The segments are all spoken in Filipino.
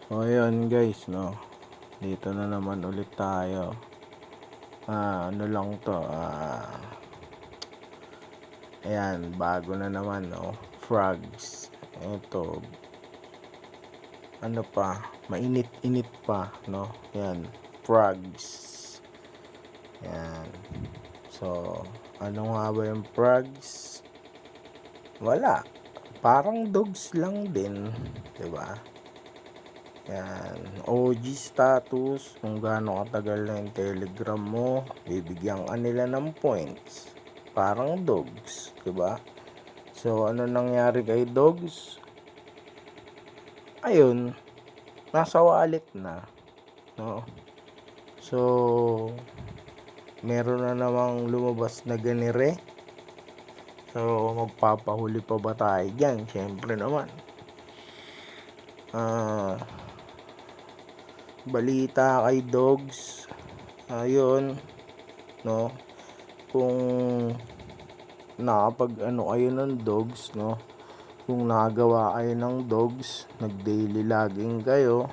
So ayun guys, no, dito na naman ulit tayo. Ano lang to, ayan, bago na naman, no, frogs. Ito, ano pa, mainit-init pa, no, yan, frogs. Yan. So, ano nga ba yung frogs? Wala, parang dogs lang din, 'di ba? Yan, OG status, kung gaano katagal na yung Telegram mo, bibigyan ka nila ng points. Parang dogs, 'di ba? So, ano nangyari kay dogs? Ayun, nasa wallet na, no? So, meron na namang lumabas na ganire. So, magpapahuli pa ba tayo dyan? Siyempre naman. Balita kay dogs, ayun, no, kung nakapag ano kayo ng dogs, no, kung nagawa kayo ng dogs, nag daily logging kayo,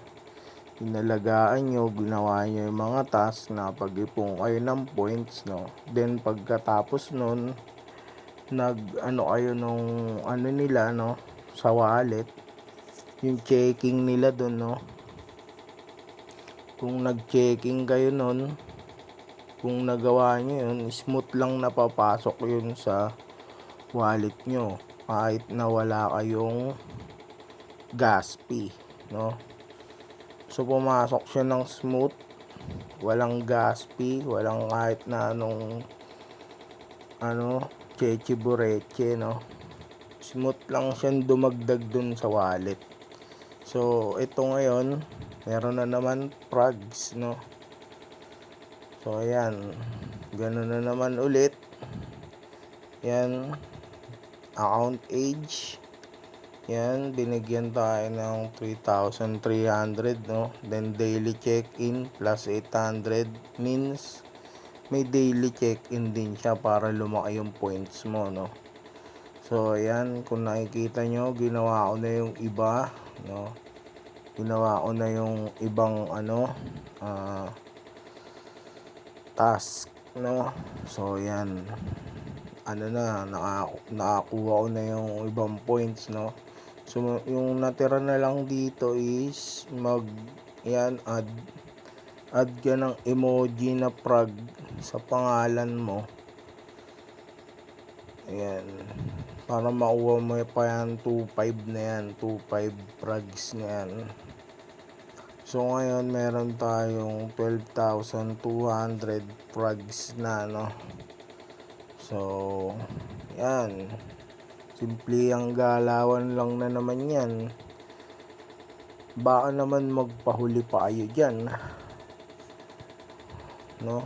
inalagaan nyo, ginawa nyo yung mga task, napag-ipon kayo ng points, no, then pagkatapos nun, nag ano kayo nung ano nila, no, sa wallet, yung checking nila dun, no, kung nag-checking kayo nun, kung nagawa nyo yun, smooth lang napapasok yun sa wallet nyo kahit na wala kayong gas fee, no? So pumasok siya ng smooth, walang gas fee, walang kahit na anong cheche bureche, no? Smooth lang siyang dumagdag dun sa wallet. So ito ngayon, meron na naman frogs, no? So ayan, ganoon na naman ulit. Yan, account age. Yan, binigyan tayo ng 3,300, no? Then daily check-in plus 800 means may daily check-in din siya para lumaki yung points mo, no? So ayan, kung nakikita nyo, ginawa ko na yung iba, no? Ginawa ko na yung ibang task, no? So yan, nakakuha ko na yung ibang points, no? So yung natira na lang dito is add ka ng emoji na frog sa pangalan mo. Ayan, para makuha mo pa yan 2.5 na yan, 2.5 frogs na yan. So ngayon meron tayong 12,200 frogs na, no? So yan, simple ang galawan lang na naman yan. Baka naman magpahuli pa kayo dyan, no?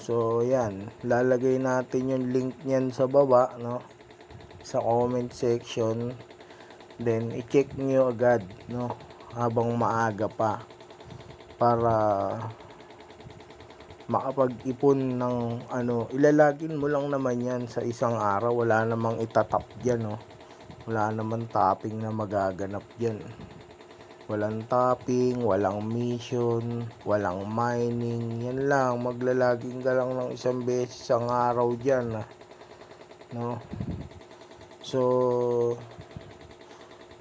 So yan, lalagay natin yung link niyan sa baba, no, sa comment section. Then i-check nyo agad, no, habang maaga pa, para makapag-ipon ng ilalagin mo lang naman yan sa isang araw. Wala namang itatap dyan, no? Wala namang tapping na magaganap dyan. Walang tapping, walang mission, walang mining. Yan lang, maglalaging ka lang ng isang beses ang araw dyan, no? So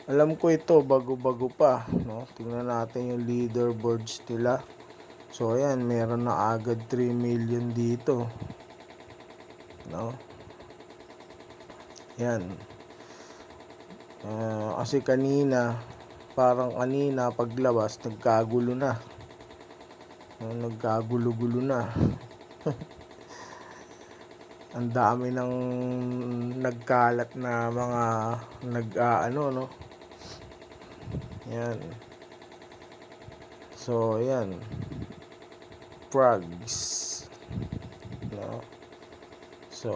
alam ko ito, bago-bago pa, no? Tingnan natin yung leaderboards nila. So ayan, meron na agad 3 million dito, no? Yan. Kasi parang kanina paglabas nagkagulo na, nagkagulo-gulo na. Ang dami ng nagkalat na mga no? Yan. So yan, frogs, no? So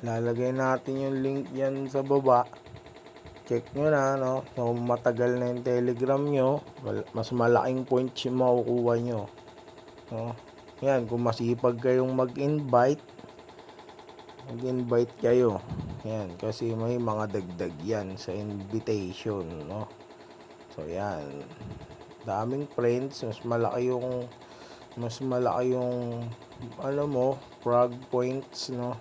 lalagay natin yung link yan sa baba. Check nyo na, no? So matagal na yung Telegram nyo, mas malaking points yung makukuha nyo, no? Yan, kung masipag kayong mag-invite, mag-invite kayo. Yan, kasi may mga dagdag yan sa invitation, no? So, yan. Daming friends, mas malaki yung ano mo, frog points, no?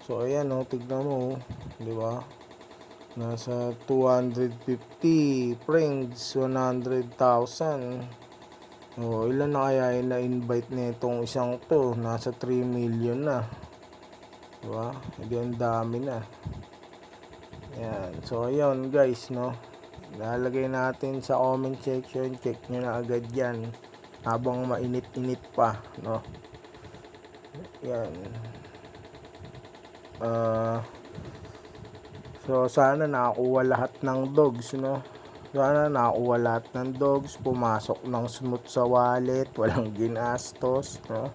So, ayan, no, tignan mo, di ba? Nasa 250 friends, 100,000. O, ilan na kaya yung na-invite nitong isang to? Nasa 3 million na. Diba? Hindi, ang dami na. Yan. So, ayun guys, no? Lalagay natin sa comment section. Check nyo na agad yan. Habang mainit-init pa, no? Yan. So, sana nakakuha lahat ng dogs, no? Sana nakakuha lahat ng dogs. Pumasok ng smooth sa wallet. Walang ginastos, no?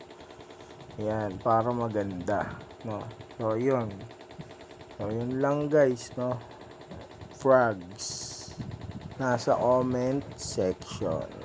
Yan, para maganda, no? So, yun. So, yun lang guys, no? Frogs. Nasa comment section.